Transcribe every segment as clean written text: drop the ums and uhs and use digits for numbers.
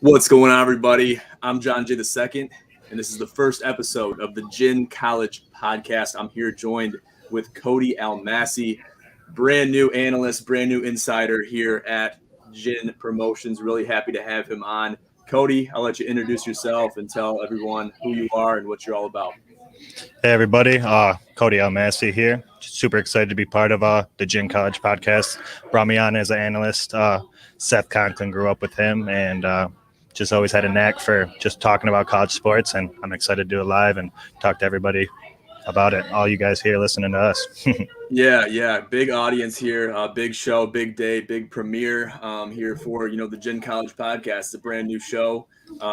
What's going on, everybody? I'm John J. II, and this is the first episode of the Gin College Podcast. I'm here joined with Cody Almassi, brand new analyst, brand new insider here at Gin Promotions. Really happy to have him on. Cody, I'll let you introduce yourself and tell everyone who you are and what you're all about. Hey, everybody. Cody Almassi here. Super excited to be part of the Gin College Podcast. Brought me on as an analyst. Seth Conklin, grew up with him, and just always had a knack for just talking about college sports, and I'm excited to do it live and talk to everybody about it. All you guys here listening to us. Yeah. Big audience here, big show, big day, big premiere here for, the Gin College Podcast. It's a brand new show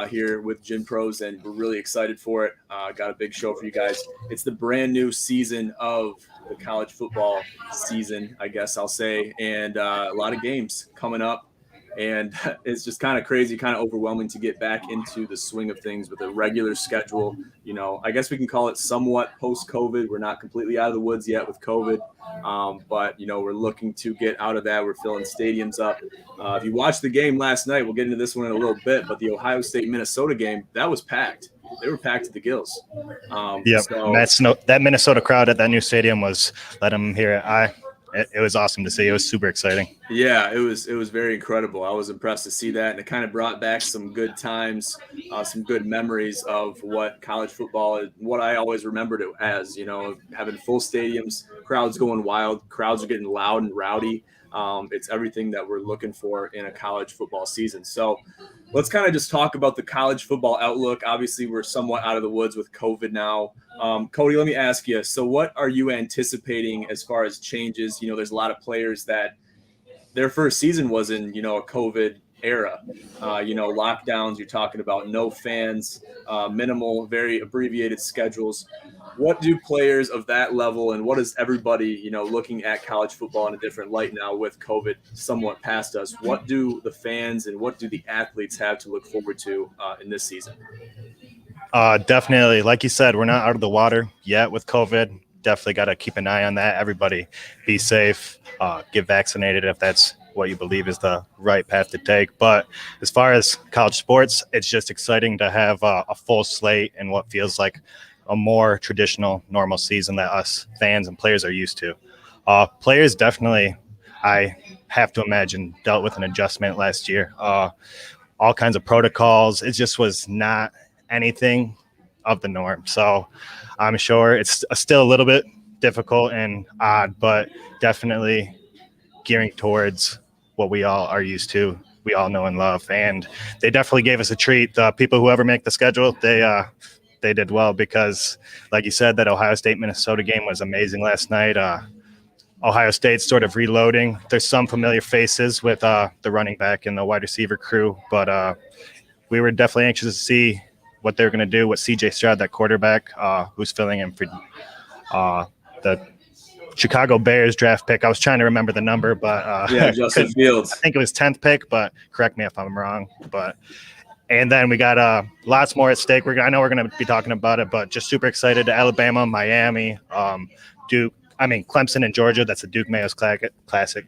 here with Gin Pros, and we're really excited for it. Got a big show for you guys. It's the brand new season of the college football season, I guess I'll say, and a lot of games coming up. And it's just kind of crazy, kind of overwhelming to get back into the swing of things with a regular schedule. I guess we can call it somewhat post-COVID. We're not completely out of the woods yet with COVID, but, we're looking to get out of that. We're filling stadiums up. If you watched the game last night, we'll get into this one in a little bit, but the Ohio State-Minnesota game, that was packed. They were packed to the gills. That Minnesota crowd at that new stadium was, let them hear it. It was awesome to see. It was super exciting. Yeah, it was very incredible. I was impressed to see that, and it kind of brought back some good times, some good memories of what college football is, what I always remembered it as, having full stadiums, crowds going wild, crowds are getting loud and rowdy. It's everything that we're looking for in a college football season. So let's kind of just talk about the college football outlook. Obviously, we're somewhat out of the woods with COVID now. Cody, let me ask you, so what are you anticipating as far as changes? There's a lot of players that their first season was in, a COVID era. Lockdowns, you're talking about no fans, minimal, very abbreviated schedules. What do players of that level, and what is everybody, looking at college football in a different light now with COVID somewhat past us? What do the fans and what do the athletes have to look forward to in this season? Definitely. Like you said, we're not out of the water yet with COVID. Definitely got to keep an eye on that. Everybody be safe, get vaccinated if that's what you believe is the right path to take. But as far as college sports, it's just exciting to have a full slate and what feels like a more traditional, normal season that us fans and players are used to. Players definitely, I have to imagine, dealt with an adjustment last year. All kinds of protocols. It just was not anything of the norm. So I'm sure it's still a little bit difficult and odd, but definitely gearing towards what we all are used to, we all know and love. And they definitely gave us a treat. The people who ever make the schedule, they did well, because like you said, that Ohio State Minnesota game was amazing last night. Ohio State's sort of reloading. There's some familiar faces with the running back and the wide receiver crew, but we were definitely anxious to see what they're going to do with C.J. Stroud, that quarterback, who's filling in for the Chicago Bears draft pick. I was trying to remember the number, but Justin Fields. I think it was 10th pick, but correct me if I'm wrong. And then we got lots more at stake. I know we're going to be talking about it, but just super excited to Alabama, Miami, Duke, Clemson and Georgia. That's a Duke Mayo's classic.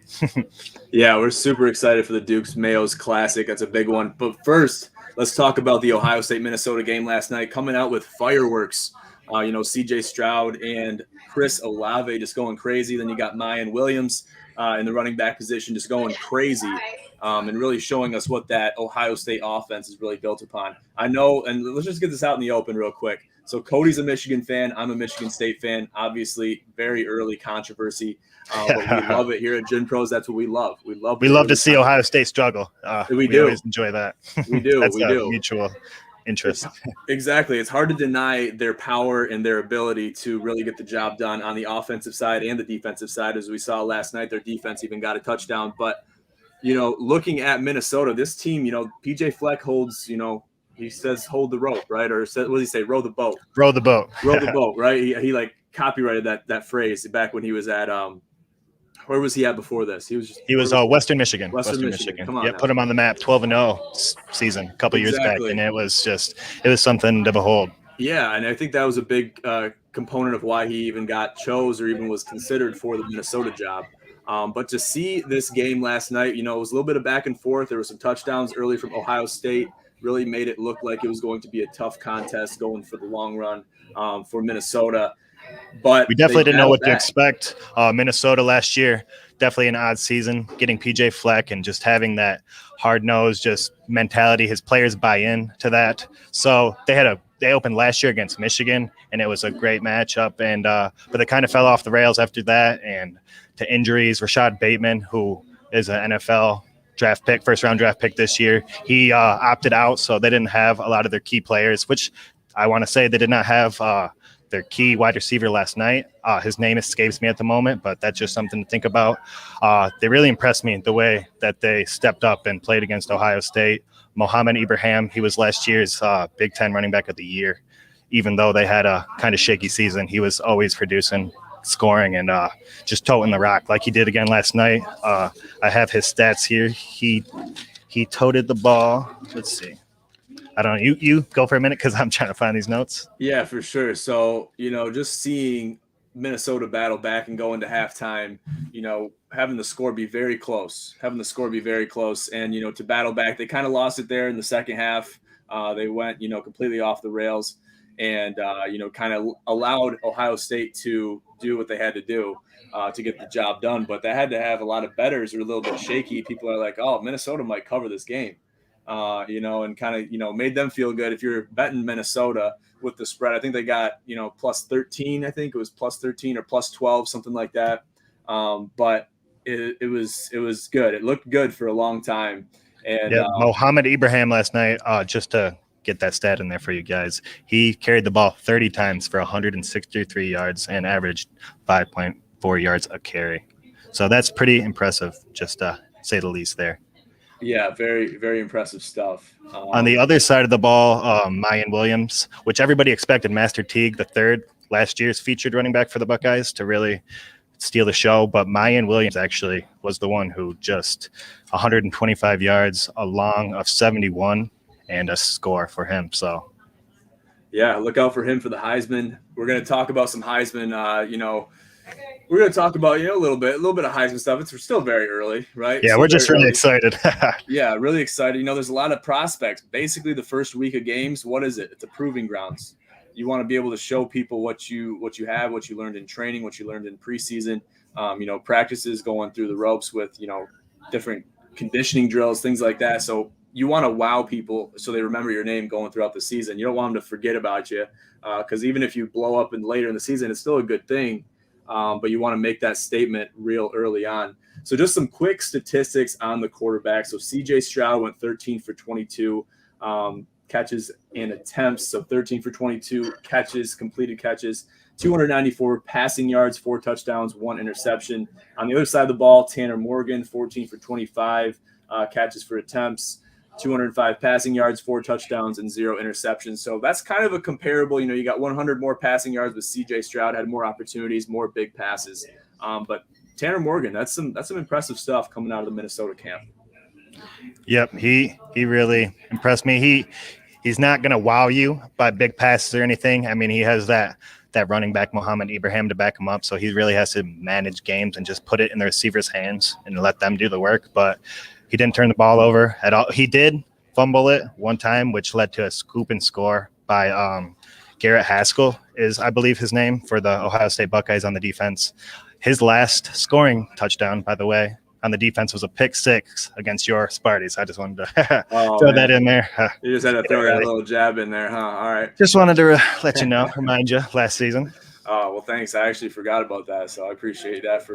Yeah, we're super excited for the Duke's Mayo's Classic. That's a big one. But first, let's talk about the Ohio State-Minnesota game last night, coming out with fireworks. C.J. Stroud and Chris Olave just going crazy. Then you got Mayan Williams in the running back position just going crazy and really showing us what that Ohio State offense is really built upon. I know, and let's just get this out in the open real quick. So Cody's a Michigan fan. I'm a Michigan State fan. Obviously, very early controversy. But we love it here at Gin Pros. That's what we love. We love to see Ohio State struggle. We do. Always enjoy that. We do. That's we a do. Mutual interest. Exactly. It's hard to deny their power and their ability to really get the job done on the offensive side and the defensive side. As we saw last night, their defense even got a touchdown. But, looking at Minnesota, this team, PJ Fleck holds, he says hold the rope, right? Or what does he say? Row the boat. Row the boat. Row the boat, right? He like copyrighted that phrase back when he was at where was he at before this? He was Western Michigan. Western Michigan. Come on. Yeah, put him on the map. 12-0 season a couple years back, and it was something to behold. Yeah, and I think that was a big component of why he even got chose or even was considered for the Minnesota job. But to see this game last night, it was a little bit of back and forth. There were some touchdowns early from Ohio State. Really made it look like it was going to be a tough contest going for the long run for Minnesota. But we definitely didn't know what to expect. Minnesota last year, definitely an odd season, getting PJ Fleck and just having that hard-nosed just mentality. His players buy in to that. So they opened last year against Michigan, and it was a great matchup. And but they kind of fell off the rails after that, and to injuries. Rashad Bateman, who is an NFL first-round draft pick this year, he opted out, so they didn't have a lot of their key players, which I want to say they did not have their key wide receiver last night. His name escapes me at the moment, but that's just something to think about. They really impressed me the way that they stepped up and played against Ohio State. Mohamed Ibrahim, he was last year's Big Ten running back of the year. Even though they had a kind of shaky season, he was always producing, scoring, and just toting the rock like he did again last night. I have his stats here. He toted the ball. Let's see. I don't know. You go for a minute because I'm trying to find these notes. Yeah, for sure. So, just seeing Minnesota battle back and go into halftime, having the score be very close, and, to battle back, they kind of lost it there in the second half. They went, completely off the rails and, kind of allowed Ohio State to do what they had to do to get the job done. But they had to have a lot of bettors who were a little bit shaky. People are like, oh, Minnesota might cover this game. And kind of, made them feel good. If you're betting Minnesota with the spread, I think they got, plus 13. I think it was plus 13 or plus 12, something like that. But it was good. It looked good for a long time. And Mohamed Ibrahim last night, just to get that stat in there for you guys, he carried the ball 30 times for 163 yards and averaged 5.4 yards a carry. So that's pretty impressive, just to say the least there. Yeah, very, very impressive stuff. On the other side of the ball, Mayan Williams, which everybody expected Master Teague, the third, last year's featured running back for the Buckeyes, to really steal the show. But Mayan Williams actually was the one who just 125 yards, a long of 71, and a score for him. So, yeah, look out for him for the Heisman. We're going to talk about some Heisman, we're going to talk about, a little bit of Heisman stuff. It's still very early, right? Yeah, we're just really excited. Yeah, really excited. There's a lot of prospects. Basically, the first week of games, what is it? It's a proving grounds. You want to be able to show people what you have, what you learned in training, what you learned in preseason, practices, going through the ropes with, different conditioning drills, things like that. So you want to wow people so they remember your name going throughout the season. You don't want them to forget about you because even if you blow up later in the season, it's still a good thing. But you want to make that statement real early on. So just some quick statistics on the quarterback. So C.J. Stroud went 13 for 22 catches and attempts. So 13 for 22 catches, completed catches, 294 passing yards, 4 touchdowns, 1 interception. On the other side of the ball, Tanner Morgan, 14 for 25 catches for attempts, 205 passing yards, 4 touchdowns, and 0 interceptions. So that's kind of a comparable. You got 100 more passing yards with C.J. Stroud, had more opportunities, more big passes. But Tanner Morgan, that's some impressive stuff coming out of the Minnesota camp. Yep, he really impressed me. He's not going to wow you by big passes or anything. I mean, he has that that running back Mohammed Ibrahim to back him up. So he really has to manage games and just put it in the receiver's hands and let them do the work. But he didn't turn the ball over at all. He did fumble it one time, which led to a scoop and score by Garrett Haskell is, I believe, his name for the Ohio State Buckeyes on the defense. His last scoring touchdown, by the way, on the defense was a pick six against your Sparties. I just wanted to throw that in there. You just had to throw that little jab in there, huh? All right. Just wanted to let you know, remind you last season. Oh, well, thanks. I actually forgot about that, so I appreciate that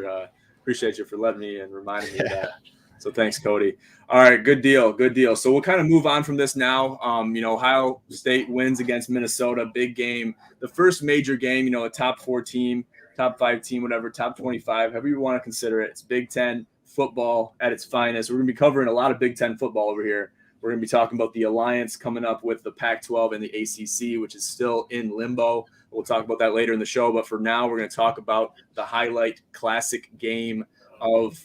appreciate you for letting me and reminding me of that. So thanks, Cody. All right, good deal. So we'll kind of move on from this now. Ohio State wins against Minnesota, big game. The first major game, a top 4 team, top 5 team, whatever, top 25, however you want to consider it. It's Big Ten football at its finest. We're going to be covering a lot of Big Ten football over here. We're going to be talking about the Alliance coming up with the Pac-12 and the ACC, which is still in limbo. We'll talk about that later in the show. But for now, we're going to talk about the highlight classic game of,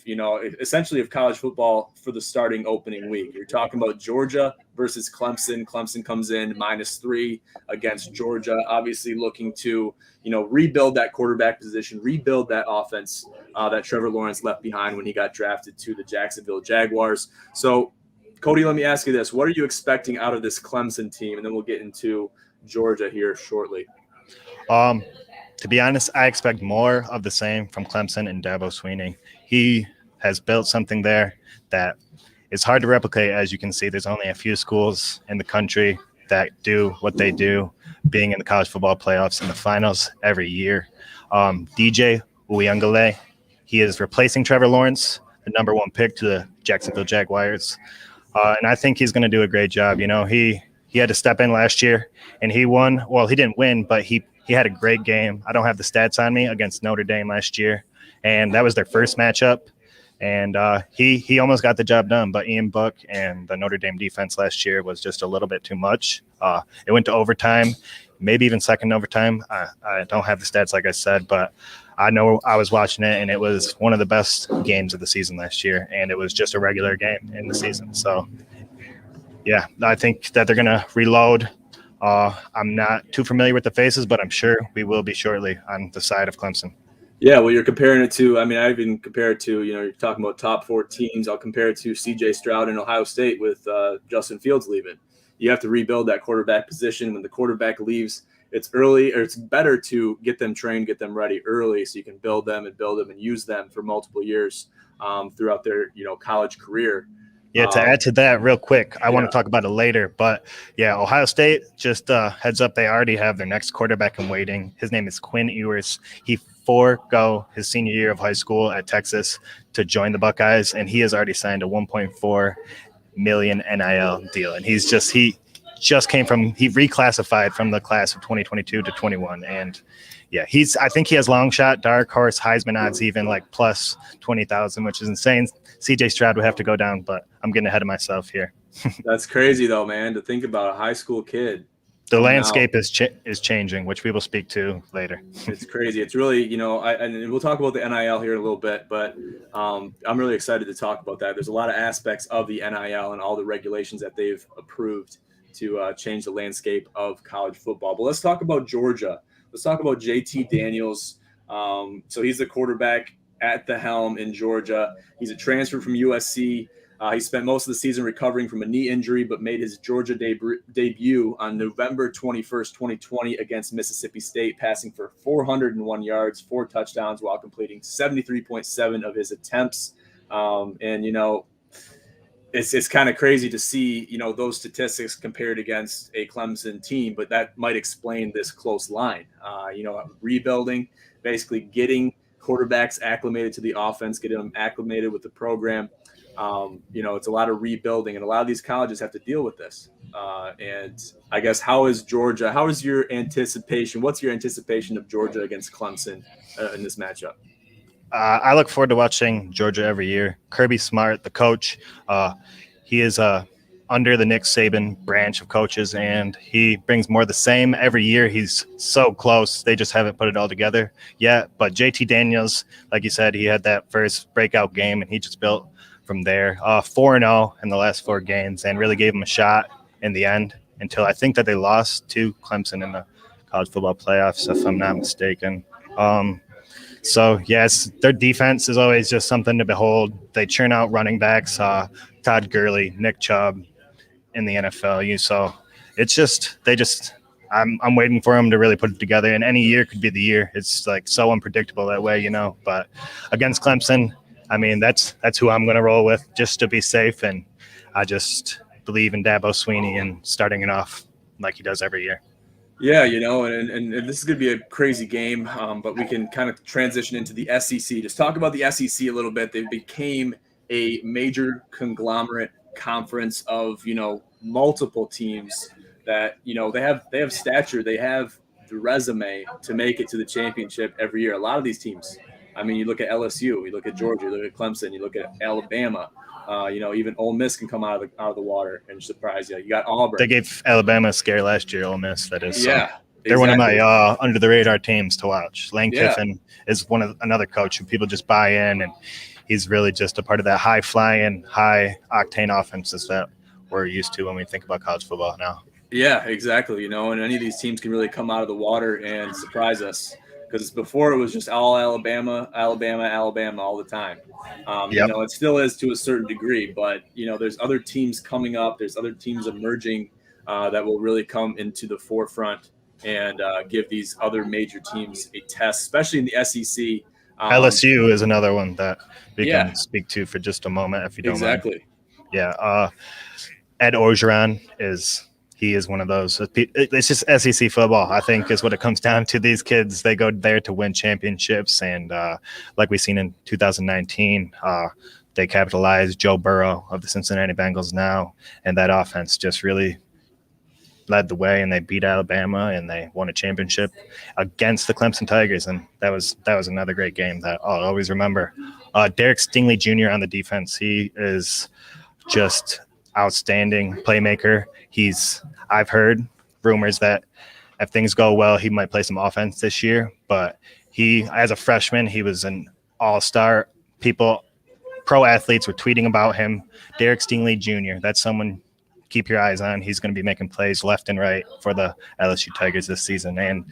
essentially of college football for the starting opening week. You're talking about Georgia versus Clemson. Clemson comes in -3 against Georgia, obviously looking to, rebuild that quarterback position, rebuild that offense that Trevor Lawrence left behind when he got drafted to the Jacksonville Jaguars. So, Cody, let me ask you this. What are you expecting out of this Clemson team? And then we'll get into Georgia here shortly. To be honest, I expect more of the same from Clemson and Dabo Swinney. He has built something there that is hard to replicate. As you can see, there's only a few schools in the country that do what they do, being in the college football playoffs and the finals every year. DJ Uyunglele, he is replacing Trevor Lawrence, the number 1 pick to the Jacksonville Jaguars. And I think he's going to do a great job. He had to step in last year, and he won. Well, he didn't win, but he had a great game. I don't have the stats on me, against Notre Dame last year, and that was their first matchup. And he almost got the job done, but Ian Book and the Notre Dame defense last year was just a little bit too much. It went to overtime, maybe even second overtime. I don't have the stats, like I said, but I know I was watching it, and it was one of the best games of the season last year, and it was just a regular game in the season. So, yeah, I think that they're going to reload. I'm not too familiar with the faces, but I'm sure we will be shortly on the side of Clemson. Yeah, well, you're comparing it to, I even compare it to, you're talking about top 4 teams. I'll compare it to C.J. Stroud in Ohio State with Justin Fields leaving. You have to rebuild that quarterback position. When the quarterback leaves, it's better to get them trained, get them ready early so you can build them and use them for multiple years throughout their, college career. Yeah, to add to that real quick, I want to talk about it later, but yeah, Ohio State, just heads up, they already have their next quarterback in waiting. His name is Quinn Ewers. He forego his senior year of high school at Texas to join the Buckeyes, and he has already signed a $1.4 million NIL deal. And he reclassified from the class of 2022 to 21. And yeah, I think he has long shot, dark horse, Heisman odds, even like plus 20,000, which is insane. CJ Stroud would have to go down, but I'm getting ahead of myself here. That's crazy though, man, to think about a high school kid. The landscape is changing, which we will speak to later. It's crazy. It's really, and we'll talk about the NIL here in a little bit, but I'm really excited to talk about that. There's a lot of aspects of the NIL and all the regulations that they've approved to change the landscape of college football. But let's talk about Georgia. Let's talk about JT Daniels. So he's the quarterback at the helm in Georgia. He's a transfer from USC. He spent most of the season recovering from a knee injury, but made his Georgia debut on November 21st, 2020 against Mississippi State, passing for 401 yards, 4 touchdowns while completing 73.7% of his attempts. It's kind of crazy to see, those statistics compared against a Clemson team, but that might explain this close line. Rebuilding, basically getting quarterbacks acclimated to the offense, getting them acclimated with the program. It's a lot of rebuilding, and a lot of these colleges have to deal with this. And I guess, how is Georgia? How is your anticipation? What's your anticipation of Georgia against Clemson in this matchup? I look forward to watching Georgia every year. Kirby Smart, the coach, he is under the Nick Saban branch of coaches, and he brings more of the same every year. He's so close. They just haven't put it all together yet. But JT Daniels, like you said, he had that first breakout game, and he just built from there. 4-0 in the last 4 games, and really gave him a shot in the end until I think that they lost to Clemson in the college football playoffs, if I'm not mistaken. So, yes, their defense is always just something to behold. They churn out running backs, Todd Gurley, Nick Chubb in the NFL. So it's just I'm waiting for them to really put it together. And any year could be the year. It's like so unpredictable that way. But against Clemson, I mean, that's who I'm going to roll with just to be safe. And I just believe in Dabo Swinney and starting it off like he does every year. Yeah, and this is going to be a crazy game, but we can kind of transition into the SEC. Just talk about the SEC a little bit. They became a major conglomerate conference of, multiple teams that, they have stature. They have the resume to make it to the championship every year. A lot of these teams, I mean, you look at LSU, you look at Georgia, you look at Clemson, you look at Alabama. Even Ole Miss can come out of the water and surprise you. You got Auburn. They gave Alabama a scare last year. Ole Miss, that is. Yeah, they're exactly. one of my under the radar teams to watch. Lane Kiffin is another coach who people just buy in, and he's really just a part of that high flying, high octane offenses that we're used to when we think about college football now. Yeah, exactly. And any of these teams can really come out of the water and surprise us. Because before it was just all Alabama all the time. It still is to a certain degree, but there's other teams coming up. There's other teams emerging that will really come into the forefront and give these other major teams a test, especially in the SEC. LSU is another one that we can speak to for just a moment, if you don't mind. Exactly. Yeah. Ed Orgeron He is one of those. It's just SEC football, I think, is what it comes down to. These kids, they go there to win championships. And like we've seen in 2019, they capitalized. Joe Burrow of the Cincinnati Bengals now. And that offense just really led the way, and they beat Alabama, and they won a championship against the Clemson Tigers. And that was another great game that I'll always remember. Derek Stingley Jr. on the defense. He is just outstanding playmaker. I've heard rumors that if things go well, he might play some offense this year, but as a freshman, he was an all-star. Pro athletes were tweeting about him. Derek Stingley Jr., that's someone keep your eyes on. He's going to be making plays left and right for the LSU Tigers this season. And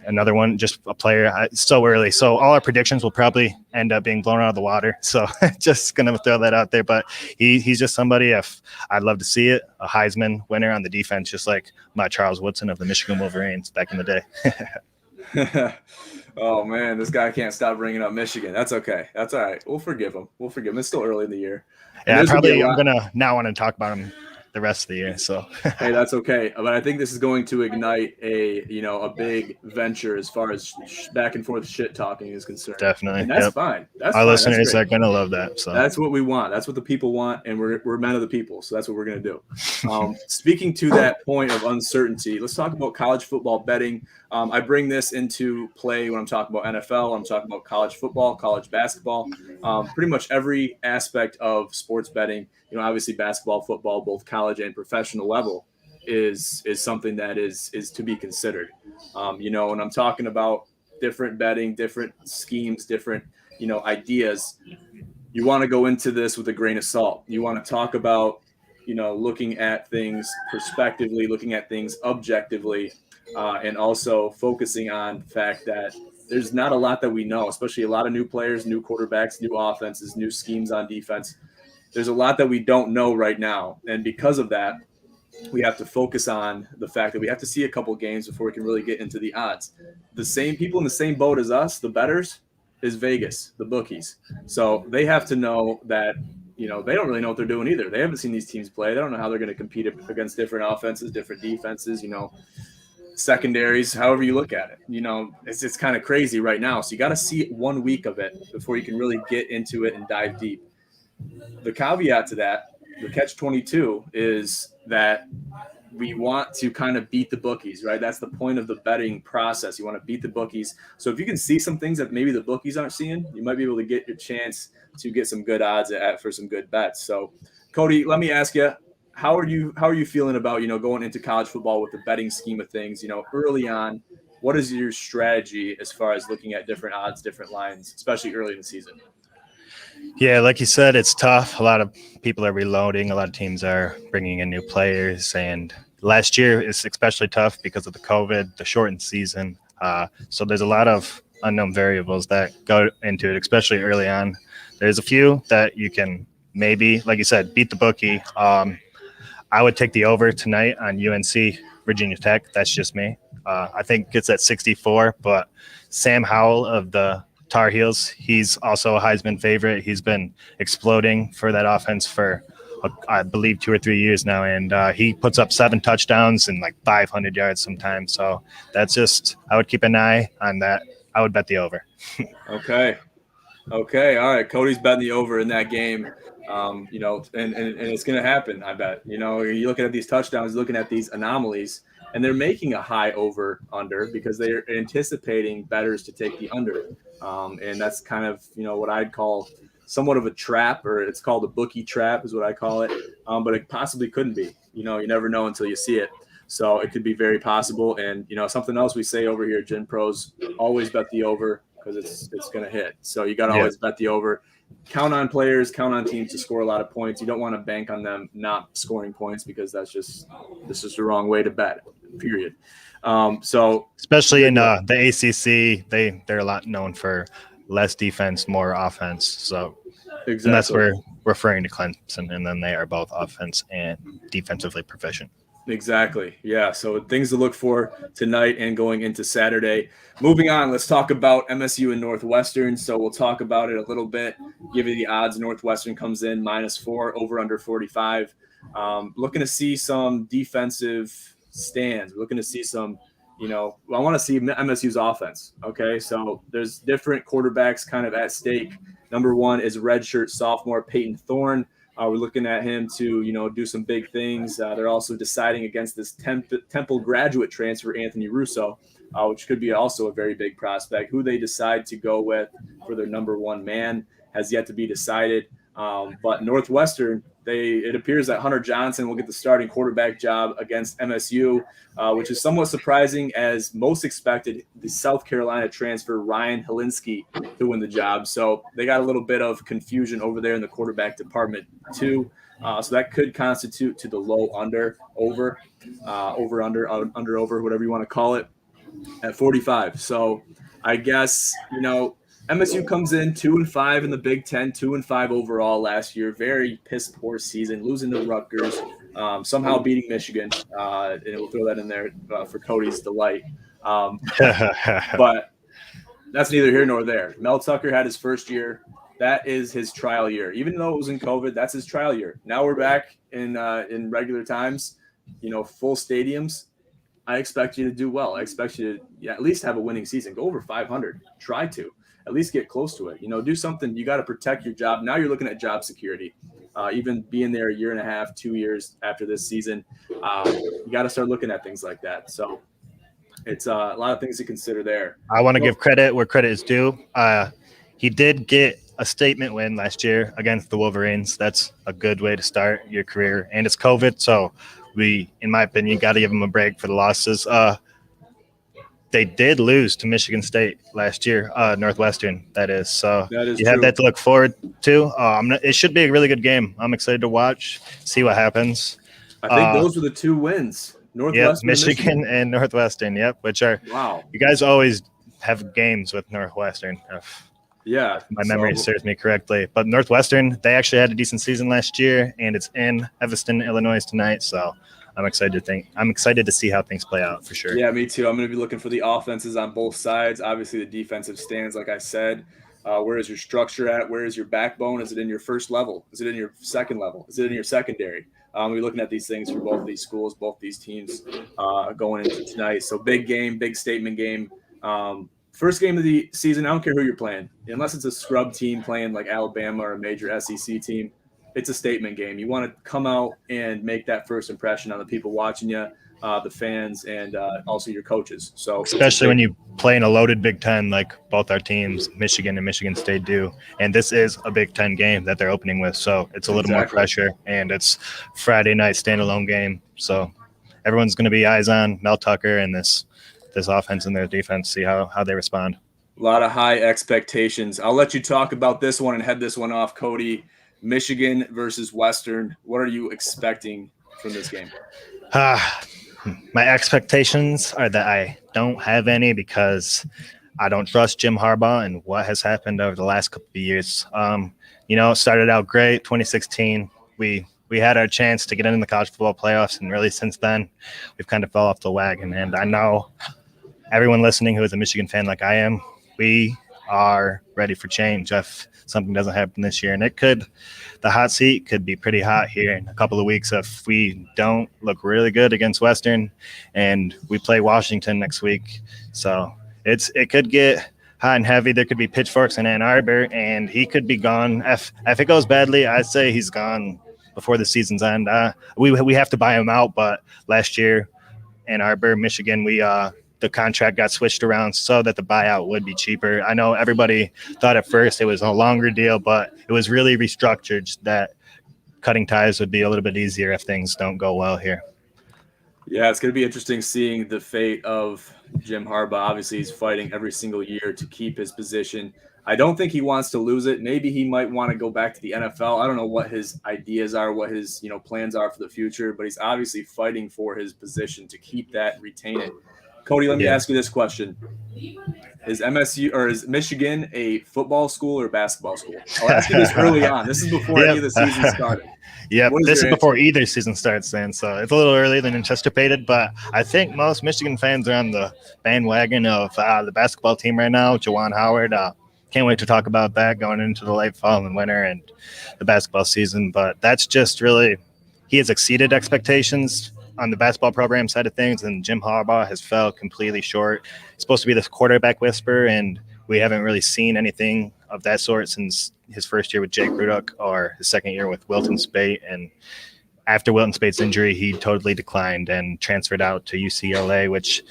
another one, just a player, so early. So all our predictions will probably end up being blown out of the water. So just going to throw that out there. But he's just somebody, I'd love to see it, a Heisman winner on the defense, just like my Charles Woodson of the Michigan Wolverines back in the day. Oh, man, this guy can't stop bringing up Michigan. That's okay. That's all right. We'll forgive him. It's still early in the year. Yeah, I'm going to now want to talk about him the rest of the year. So hey, that's okay. But I think this is going to ignite a big venture as far as back and forth shit talking is concerned. Definitely. And that's fine. That's our fine. listeners are going to love that. So that's what we want. That's what the people want. And we're men of the people. So that's what we're going to do. Speaking to that point of uncertainty, let's talk about college football betting. I bring this into play when I'm talking about NFL. I'm talking about college football, college basketball, pretty much every aspect of sports betting. Obviously basketball, football, both college and professional level is something that is to be considered. And I'm talking about different betting, different schemes, different, ideas. You want to go into this with a grain of salt. You want to talk about, looking at things prospectively, looking at things objectively, and also focusing on the fact that there's not a lot that we know, especially a lot of new players, new quarterbacks, new offenses, new schemes on defense. There's a lot that we don't know right now. And because of that, we have to focus on the fact that we have to see a couple games before we can really get into the odds. The same people in the same boat as us, the bettors, is Vegas, the bookies. So they have to know that, they don't really know what they're doing either. They haven't seen these teams play. They don't know how they're going to compete against different offenses, different defenses, secondaries, however you look at it. It's kind of crazy right now. So you got to see 1 week of it before you can really get into it and dive deep. The caveat to that, the catch-22, is that we want to kind of beat the bookies, right? That's the point of the betting process. You want to beat the bookies. So if you can see some things that maybe the bookies aren't seeing, you might be able to get your chance to get some good odds for some good bets. So, Cody, let me ask you, how are you feeling about, going into college football with the betting scheme of things, early on? What is your strategy as far as looking at different odds, different lines, especially early in the season? Yeah, like you said, it's tough. A lot of people are reloading. A lot of teams are bringing in new players. And last year is especially tough because of the COVID, the shortened season. So there's a lot of unknown variables that go into it, especially early on. There's a few that you can maybe, like you said, beat the bookie. I would take the over tonight on UNC Virginia Tech. That's just me. I think it's at 64, but Sam Howell of the Tar Heels, he's also a Heisman favorite. He's been exploding for that offense for, I believe, 2 or 3 years now, and he puts up 7 touchdowns and like 500 yards sometimes. So that's just, I would keep an eye on that. I would bet the over. Okay. All right. Cody's betting the over in that game. And it's going to happen, I bet. You're looking at these touchdowns, looking at these anomalies, and they're making a high over-under because they're anticipating bettors to take the under. And that's kind of, what I'd call somewhat of a trap, or it's called a bookie trap is what I call it. But it possibly couldn't be. You never know until you see it. So it could be very possible. And, something else we say over here at Gen Pros, always bet the over because it's going to hit. So you got to always bet the over. Count on players, count on teams to score a lot of points. You don't want to bank on them not scoring points because this is the wrong way to bet, period. So especially in the ACC, they're a lot known for less defense, more offense. So exactly. And that's where we're referring to Clemson, and then they are both offense and defensively proficient. Exactly. Yeah. So things to look for tonight and going into Saturday. Moving on, let's talk about MSU and Northwestern. So we'll talk about it a little bit. Give you the odds. Northwestern comes in -4, over under 45. Looking to see some defensive stands. We're looking to see some, I want to see MSU's offense. Okay. So there's different quarterbacks kind of at stake. Number one is redshirt sophomore Peyton Thorne. We're looking at him to, do some big things. They're also deciding against this Temple graduate transfer, Anthony Russo, which could be also a very big prospect. Who they decide to go with for their number one man has yet to be decided. But Northwestern, it appears that Hunter Johnson will get the starting quarterback job against MSU, which is somewhat surprising, as most expected the South Carolina transfer Ryan Helinski to win the job. So they got a little bit of confusion over there in the quarterback department too. So that could constitute to the low under, over, whatever you want to call it, at 45. So I guess, MSU comes in 2-5 in the Big Ten, 2-5 overall last year. Very piss poor season, losing to Rutgers, somehow beating Michigan, and we'll throw that in there for Cody's delight. But that's neither here nor there. Mel Tucker had his first year. That is his trial year. Even though it was in COVID, that's his trial year. Now we're back in regular times, full stadiums. I expect you to do well. I expect you to at least have a winning season. Go over 500. Try to. At least get close to it. Do something. You got to protect your job. Now you're looking at job security. Even being there a year and a half, 2 years after this season, you got to start looking at things like that. So it's a lot of things to consider there. I want to give credit where credit is due. He did get a statement win last year against the Wolverines. That's a good way to start your career. And it's COVID, so we, in my opinion, got to give him a break for the losses. They did lose to Michigan State last year, Northwestern, that is. So you have that to look forward to. It should be a really good game. I'm excited to watch, see what happens. I think those were the 2 wins. Northwestern, Michigan and Northwestern, which are – wow. You guys always have games with Northwestern. Yeah. My memory serves me correctly. But Northwestern, they actually had a decent season last year, and it's in Evanston, Illinois tonight. So I'm excited to see how things play out for sure. Yeah, me too. I'm going to be looking for the offenses on both sides. Obviously, the defensive stands, like I said. Where is your structure at? Where is your backbone? Is it in your first level? Is it in your second level? Is it in your secondary? We're looking at these things for both of these schools, both these teams going into tonight. So big game, big statement game. First game of the season, I don't care who you're playing. Unless it's a scrub team playing like Alabama or a major SEC team, it's a statement game. You want to come out and make that first impression on the people watching you, the fans, and also your coaches. So especially when you play in a loaded Big Ten like both our teams, Michigan and Michigan State do. And this is a Big Ten game that they're opening with. So it's a little more pressure, and it's Friday night standalone game. So everyone's going to be eyes on Mel Tucker and this offense and their defense, see how they respond. A lot of high expectations. I'll let you talk about this one and head this one off, Cody. Michigan versus Western. What are you expecting from this game? Uh, my expectations are that I don't have any because I don't trust Jim Harbaugh and what has happened over the last couple of years. It started out great, 2016. We had our chance to get in the college football playoffs, and really since then, we've kind of fell off the wagon. And I know everyone listening who is a Michigan fan like I am, we are ready for change if something doesn't happen this year. And the hot seat could be pretty hot here in a couple of weeks if we don't look really good against Western, and we play Washington next week. So it could get hot and heavy. There could be pitchforks in Ann Arbor, and he could be gone. If it goes badly, I'd say he's gone before the season's end. We have to buy him out, but last year, Ann Arbor, Michigan, the contract got switched around so that the buyout would be cheaper. I know everybody thought at first it was a longer deal, but it was really restructured that cutting ties would be a little bit easier if things don't go well here. Yeah, it's going to be interesting seeing the fate of Jim Harbaugh. Obviously, he's fighting every single year to keep his position. I don't think he wants to lose it. Maybe he might want to go back to the NFL. I don't know what his ideas are, what his plans are for the future, but he's obviously fighting for his position to keep that and retain it. Cody, let me ask you this question. Is MSU or is Michigan a football school or basketball school? I'll ask you this early on. This is before any of the season started. Yeah, this is before either season starts then, so it's a little earlier than anticipated, but I think most Michigan fans are on the bandwagon of the basketball team right now, Juwan Howard. Can't wait to talk about that going into the late fall and winter and the basketball season, but that's just really – he has exceeded expectations on the basketball program side of things, and Jim Harbaugh has fell completely short. He's supposed to be this quarterback whisperer, and we haven't really seen anything of that sort since his first year with Jake Rudock or his second year with Wilton Spate. And after Wilton Spate's injury, he totally declined and transferred out to UCLA, which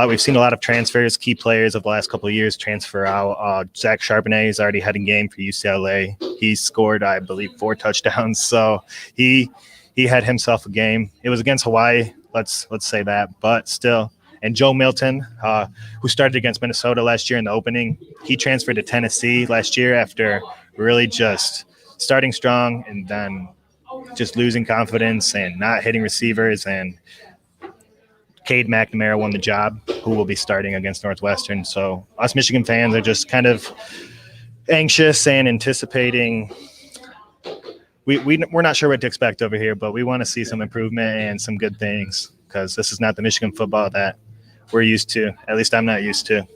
we've seen a lot of transfers, key players of the last couple of years transfer out. Zach Charbonnet is already had a game for UCLA. He scored, I believe, 4 touchdowns. So he had himself a game. It was against Hawaii, let's say that, but still. And Joe Milton, who started against Minnesota last year in the opening, he transferred to Tennessee last year after really just starting strong and then just losing confidence and not hitting receivers. And Cade McNamara won the job, who will be starting against Northwestern. So us Michigan fans are just kind of anxious and anticipating. We're not sure what to expect over here, but we want to see some improvement and some good things because this is not the Michigan football that we're used to. At least I'm not used to.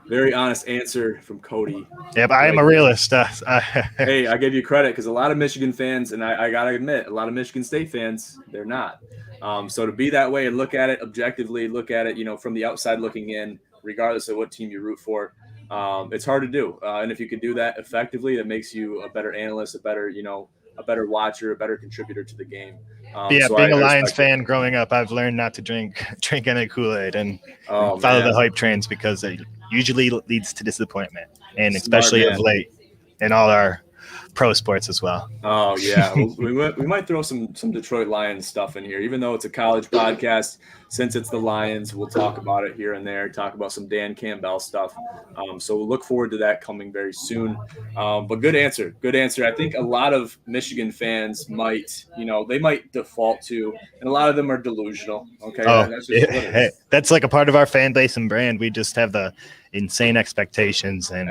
Very honest answer from Cody. Yeah, but I am a realist. Hey, I give you credit because a lot of Michigan fans, and I got to admit, a lot of Michigan State fans, they're not. So to be that way and look at it objectively, look at it, from the outside looking in, regardless of what team you root for, it's hard to do. And if you can do that effectively, that makes you a better analyst, a better watcher, a better contributor to the game. So being a Lions fan growing up, I've learned not to drink any Kool-Aid and follow the hype trains because it usually leads to disappointment, and especially of late in all our pro sports as well. Oh yeah, we might throw some Detroit Lions stuff in here, even though it's a college podcast. Since it's the Lions, we'll talk about it here and there. Talk about some Dan Campbell stuff. So we'll look forward to that coming very soon. But good answer. I think a lot of Michigan fans might default to, and a lot of them are delusional. Okay, that's like a part of our fan base and brand. We just have the insane expectations, and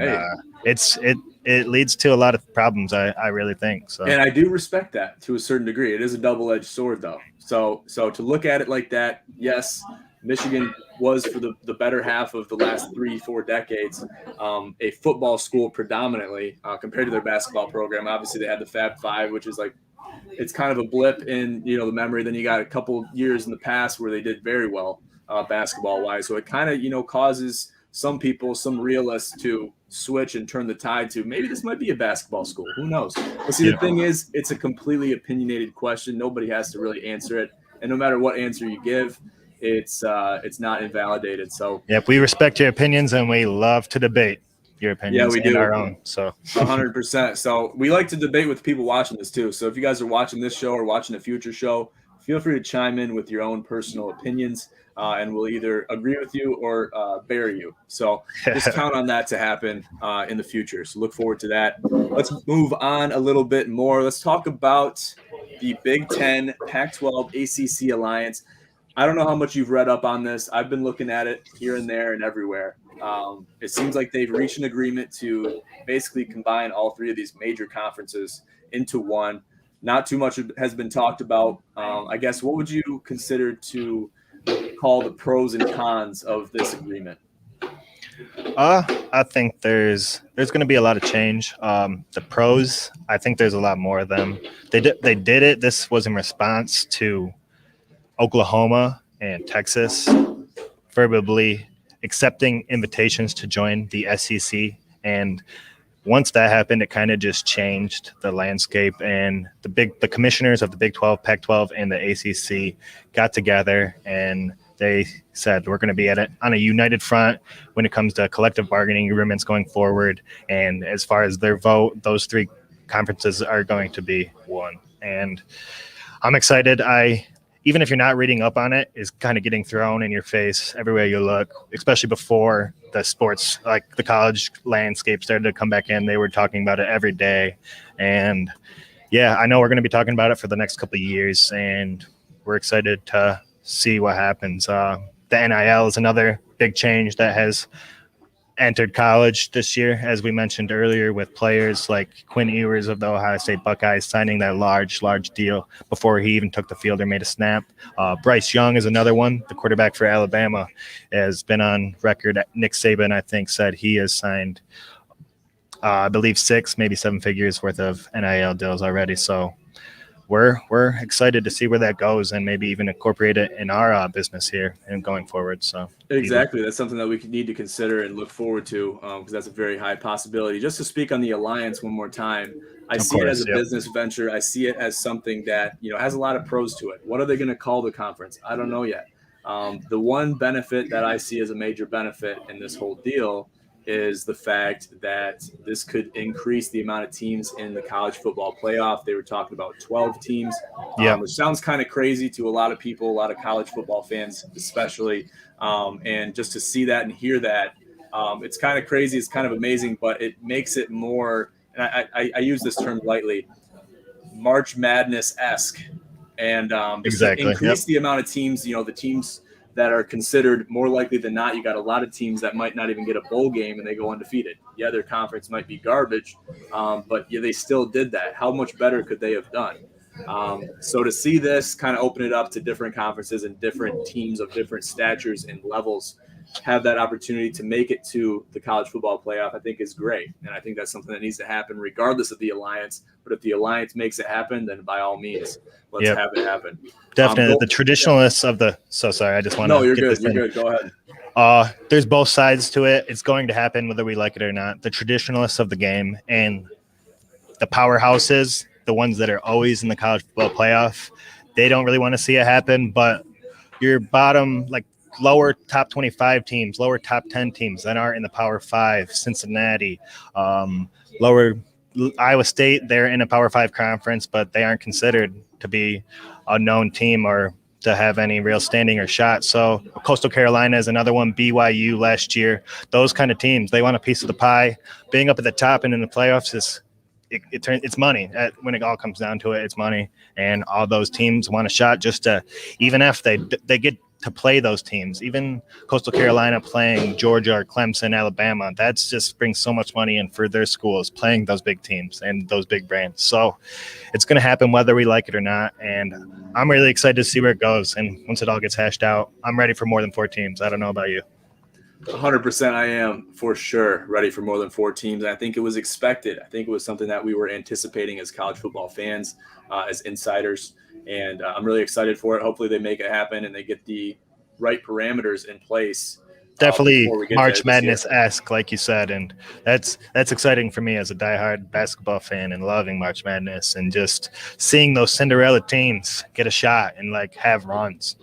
it leads to a lot of problems, I really think. So, and I do respect that to a certain degree. It is a double-edged sword, though. So to look at it like that, yes, Michigan was for the better half of the last 3-4 decades a football school predominantly compared to their basketball program. Obviously, they had the Fab Five, which is like it's kind of a blip in the memory. Then you got a couple years in the past where they did very well basketball-wise. So it kind of causes some people, some realists, to switch and turn the tide to maybe this might be a basketball school. Who knows? But see, the thing is, it's a completely opinionated question. Nobody has to really answer it, and no matter what answer you give, it's not invalidated. So we respect your opinions, and we love to debate your opinions. Yeah, we do. Our own. So 100%. So we like to debate with people watching this too. So if you guys are watching this show or watching a future show, feel free to chime in with your own personal opinions. And we'll either agree with you or bury you. So just count on that to happen in the future. So look forward to that. Let's move on a little bit more. Let's talk about the Big Ten, Pac-12, ACC Alliance. I don't know how much you've read up on this. I've been looking at it here and there and everywhere. It seems like they've reached an agreement to basically combine all three of these major conferences into one. Not too much has been talked about. I guess what would you consider to call the pros and cons of this agreement? I think there's going to be a lot of change. The pros, I think there's a lot more of them. They did it. This was in response to Oklahoma and Texas verbally accepting invitations to join the SEC, and once that happened, it kind of just changed the landscape. And the commissioners of the Big 12, Pac-12, and the ACC got together and they said we're going to be on a united front when it comes to collective bargaining agreements going forward. And as far as their vote, those three conferences are going to be one. And I'm excited. Even if you're not reading up on it, is kind of getting thrown in your face everywhere you look, especially before the sports, like the college landscape started to come back in. They were talking about it every day. And yeah, I know we're going to be talking about it for the next couple of years, and we're excited to see what happens. The NIL is another big change that has entered college this year, as we mentioned earlier, with players like Quinn Ewers of the Ohio State Buckeyes signing that large deal before he even took the field or made a snap. Bryce Young is another one. The quarterback for Alabama has been on record. Nick Saban, I think, said he has signed, I believe, 6, maybe 7 figures worth of NIL deals already. So we're excited to see where that goes and maybe even incorporate it in our business here and going forward. So exactly, that's something that we need to consider and look forward to, because that's a very high possibility. Just to speak on the Alliance one more time, I see it as a business venture. I see it as something that has a lot of pros to it. What are they going to call the conference? I don't know yet. The one benefit that I see as a major benefit in this whole deal is the fact that this could increase the amount of teams in the college football playoff. They were talking about 12 teams, which sounds kind of crazy to a lot of people, a lot of college football fans especially. And just to see that and hear that, it's kind of crazy. It's kind of amazing, but it makes it more, and I use this term lightly, March Madness-esque. And exactly. To increase the amount of teams, the teams that are considered more likely than not. You got a lot of teams that might not even get a bowl game and they go undefeated. Yeah, their conference might be garbage, but yeah, they still did that. How much better could they have done? So to see this kind of open it up to different conferences and different teams of different statures and levels have that opportunity to make it to the college football playoff, I think is great. And I think that's something that needs to happen regardless of the Alliance. But if the Alliance makes it happen, then by all means, let's have it happen. Definitely. The traditionalists of the – so sorry, I just want to – No, you're good. You're good. Go ahead. There's both sides to it. It's going to happen whether we like it or not. The traditionalists of the game and the powerhouses, the ones that are always in the college football playoff, they don't really want to see it happen. But your bottom – like – lower top 25 teams, lower top 10 teams that aren't in the Power 5, Cincinnati, lower Iowa State, they're in a Power 5 conference, but they aren't considered to be a known team or to have any real standing or shot. So Coastal Carolina is another one, BYU last year. Those kind of teams, they want a piece of the pie. Being up at the top and in the playoffs is it's money. When it all comes down to it, it's money. And all those teams want a shot just to, even if they get to play those teams, even Coastal Carolina playing Georgia or Clemson, Alabama, that's just brings so much money in for their schools playing those big teams and those big brands. So it's going to happen whether we like it or not. And I'm really excited to see where it goes. And once it all gets hashed out, I'm ready for more than 4 teams. I don't know about you. 100% I am for sure ready for more than 4 teams. And I think it was expected. I think it was something that we were anticipating as college football fans, as insiders. And I'm really excited for it. Hopefully they make it happen and they get the right parameters in place. Definitely March Madness-esque, like you said. And that's exciting for me as a diehard basketball fan and loving March Madness and just seeing those Cinderella teams get a shot and like have runs.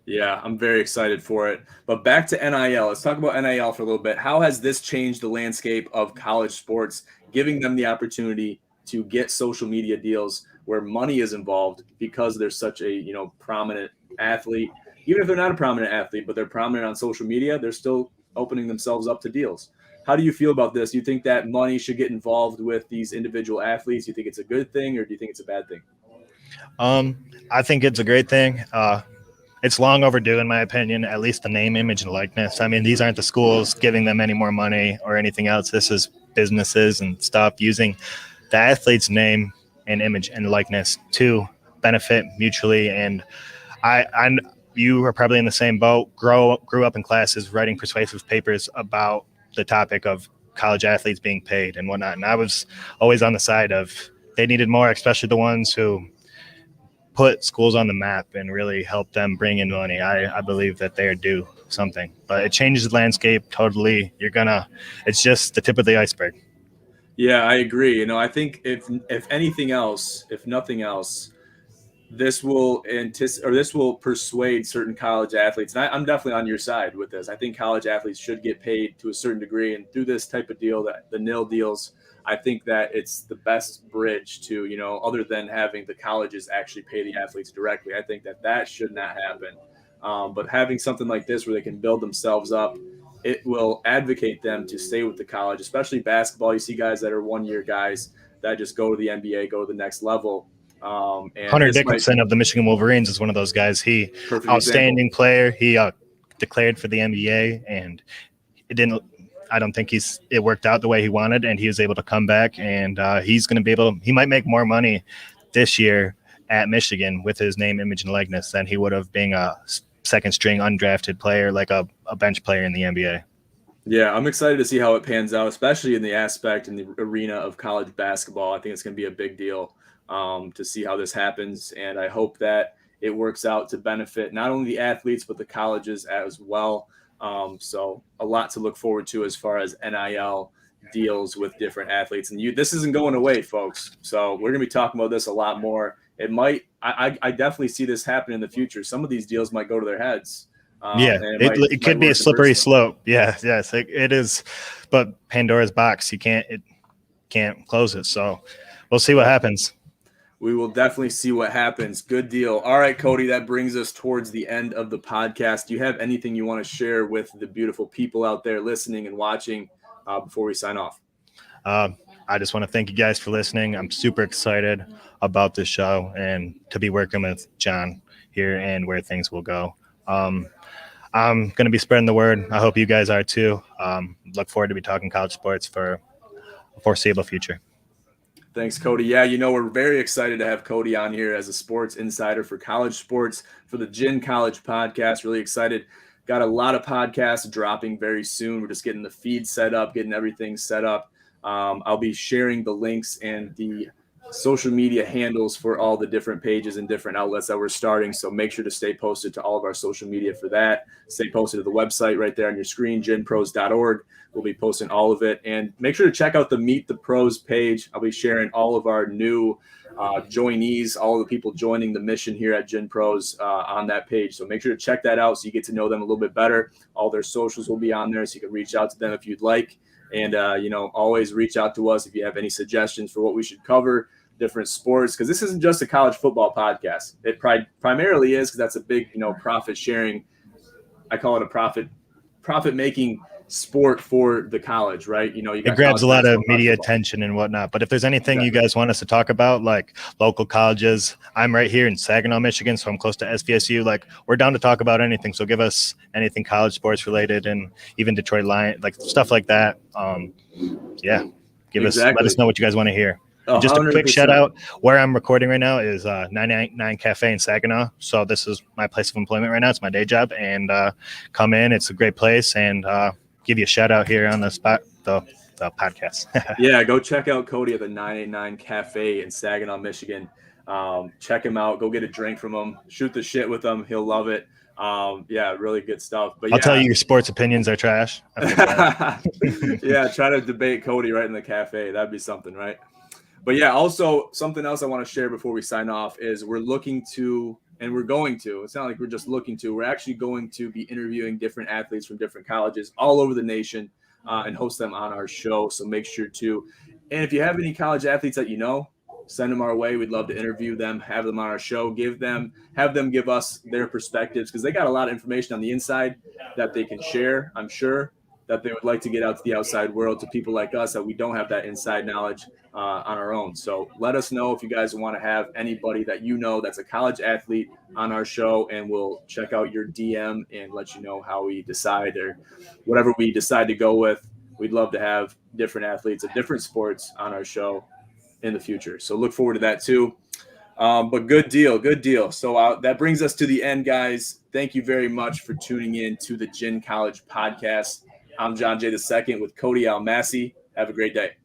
Yeah, I'm very excited for it. But back to NIL. Let's talk about NIL for a little bit. How has this changed the landscape of college sports, giving them the opportunity to get social media deals where money is involved because they're such a prominent athlete? Even if they're not a prominent athlete, but they're prominent on social media, they're still opening themselves up to deals. How do you feel about this? Do you think that money should get involved with these individual athletes? Do you think it's a good thing or do you think it's a bad thing? I think it's a great thing. It's long overdue, in my opinion, at least the name, image, and likeness. I mean, these aren't the schools giving them any more money or anything else. This is businesses and stuff using the athlete's name and image and likeness to benefit mutually. And I you are probably in the same boat. Grew up in classes writing persuasive papers about the topic of college athletes being paid and whatnot. And I was always on the side of they needed more, especially the ones who put schools on the map and really help them bring in money. I believe that they are due something, but it changes the landscape totally. It's just the tip of the iceberg. Yeah, I agree. I think if anything else, if nothing else, this will persuade certain college athletes. And I'm definitely on your side with this. I think college athletes should get paid to a certain degree, and through this type of deal, that the nil deals, I think that it's the best bridge to, other than having the colleges actually pay the athletes directly. I think that should not happen. But having something like this where they can build themselves up, it will advocate them to stay with the college, especially basketball. You see guys that are 1-year guys that just go to the NBA, go to the next level. And Hunter Dickinson of the Michigan Wolverines is one of those guys. He outstanding player. He declared for the NBA, and it didn't. I don't think it worked out the way he wanted, and he was able to come back. And he's going to be able. He might make more money this year at Michigan with his name, image, and likeness than he would have being a second string undrafted player, like a bench player in the NBA. Yeah, I'm excited to see how it pans out, especially in the arena of college basketball. I think it's going to be a big deal to see how this happens. And I hope that it works out to benefit not only the athletes, but the colleges as well. So a lot to look forward to as far as NIL deals with different athletes. And this isn't going away, folks. So we're going to be talking about this a lot more. I definitely see this happen in the future. Some of these deals might go to their heads. It could be a slippery slope. Yes, it is. But Pandora's box, you can't close it. So we'll see what happens. We will definitely see what happens. Good deal. All right, Cody, that brings us towards the end of the podcast. Do you have anything you want to share with the beautiful people out there listening and watching before we sign off? I just want to thank you guys for listening. I'm super excited about this show and to be working with John here and where things will go. I'm going to be spreading the word. I hope you guys are too. Look forward to be talking college sports for a foreseeable future. Thanks, Cody. Yeah, we're very excited to have Cody on here as a sports insider for college sports for the Gin College podcast. Really excited. Got a lot of podcasts dropping very soon. We're just getting the feed set up, getting everything set up. I'll be sharing the links and the social media handles for all the different pages and different outlets that we're starting. So make sure to stay posted to all of our social media for that. Stay posted to the website right there on your screen, ginpros.org. We'll be posting all of it. And make sure to check out the Meet the Pros page. I'll be sharing all of our new joinees, all of the people joining the mission here at Gin Pros on that page. So make sure to check that out so you get to know them a little bit better. All their socials will be on there so you can reach out to them if you'd like. And, always reach out to us if you have any suggestions for what we should cover, different sports, because this isn't just a college football podcast. It primarily is because that's a big, profit sharing. I call it a profit-making sport for the college, right? It grabs a lot of media attention and whatnot. But if there's anything you guys want us to talk about, like local colleges, I'm right here in Saginaw, Michigan, so I'm close to SVSU. Like, we're down to talk about anything. So give us anything college sports related, and even Detroit Lions, like stuff like that. Let us know what you guys want to hear. Just a quick shout out. Where I'm recording right now is 999 Cafe in Saginaw. So this is my place of employment right now. It's my day job, and come in. It's a great place, and give you a shout out here on the podcast. Yeah, go check out Cody at the 989 Cafe in Saginaw, Michigan. Check him out. Go get a drink from him. Shoot the shit with him. He'll love it. Really good stuff. But I'll tell you your sports opinions are trash. Yeah, try to debate Cody right in the cafe. That'd be something, right? But yeah, also something else I want to share before we sign off is we're looking to, and we're going to, it's not like we're just looking to, we're actually going to be interviewing different athletes from different colleges all over the nation and host them on our show. So make sure to, and if you have any college athletes that send them our way. We'd love to interview them, have them on our show, have them give us their perspectives, because they got a lot of information on the inside that they can share, I'm sure. that they would like to get out to the outside world, to people like us that we don't have that inside knowledge on our own. So let us know if you guys want to have anybody that you know that's a college athlete on our show, and we'll check out your DM and let you know how we decide, or whatever we decide to go with. We'd love to have different athletes of different sports on our show in the future. So look forward to that too. But good deal. So that brings us to the end, guys. Thank you very much for tuning in to the Gin College podcast. I'm John Jay II with Cody Almasi. Have a great day.